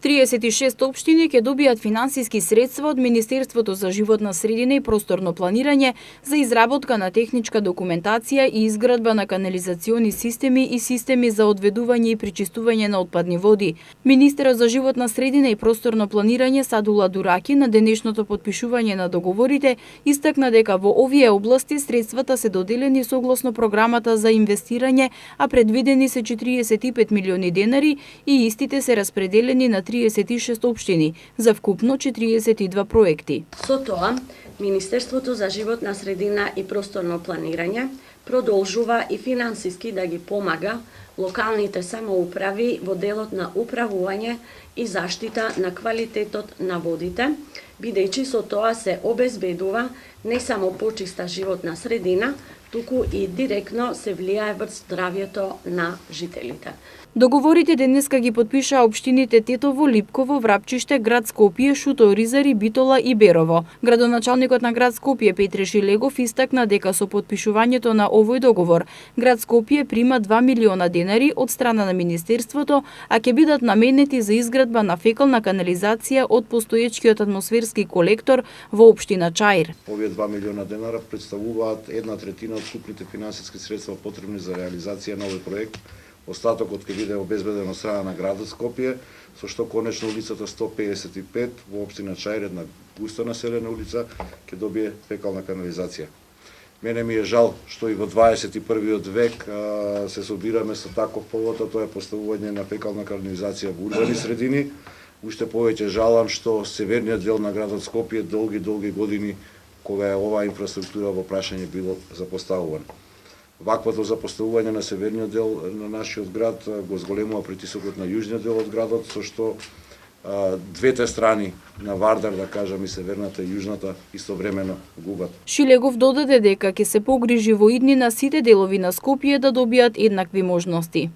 36 општини ќе добијат финансиски средства од Министерството за животна средина и просторно планирање за изработка на техничка документација и изградба на канализациони системи и системи за одведување и пречистување на отпадни води. Министерот за животна средина и просторно планирање Садула Дураки на денешното потпишување на договорите истакна дека во овие области средствата се доделени согласно програмата за инвестирање, а предвидени се 45 милиони денари и истите се распределени на 36 општини за вкупно 42 проекти. Со тоа, Министерството за животна средина и просторно планирање продолжува и финансиски да ги помага локалните самоуправи во делот на управување и заштита на квалитетот на водите, бидејќи со тоа се обезбедува не само почиста животна средина, туку и директно се влијае врз здравјето на жителите. Договорите денеска ги потпишаа општините Тетово, Липково, Врапчиште, град Скопје, Шуто, Ризари, Битола и Берово. Градоначалникот на град Скопје Петре Шилегов истакна дека со потпишувањето на овој договор град Скопје прима 2 милиона денари од страна на Министерството, а ќе бидат наменети за изградба на фекална канализација од постоечкиот атмосферски колектор во општина Чаир. Овие 2 милиона денара представуваат 1/3 од вкупните финансиски средства потребни за реализација на овој проект. Остатокот ќе биде обезбеден од страна на градот Скопје, со што конечно улицата 155 во општина Чаир, една густо населена улица, ќе добие фекална канализација. Мене ми е жал што и во 21. век се собираме со таков повод, тоа е поставување на фекална канализација во урбани средини. Уште повеќе жалам што северниот дел на градот Скопје долги години кога е оваа инфраструктура во прашање било запоставувана. Ваквото запоставување на северниот дел на нашиот град го зголемува притисокот на јужниот дел од градот, со што двете страни на Вардар, да кажам, и северната и јужната, истовремено губат. Шилегов додаде дека ќе се погрижи во иднина сите делови на Скопје да добијат еднакви можности.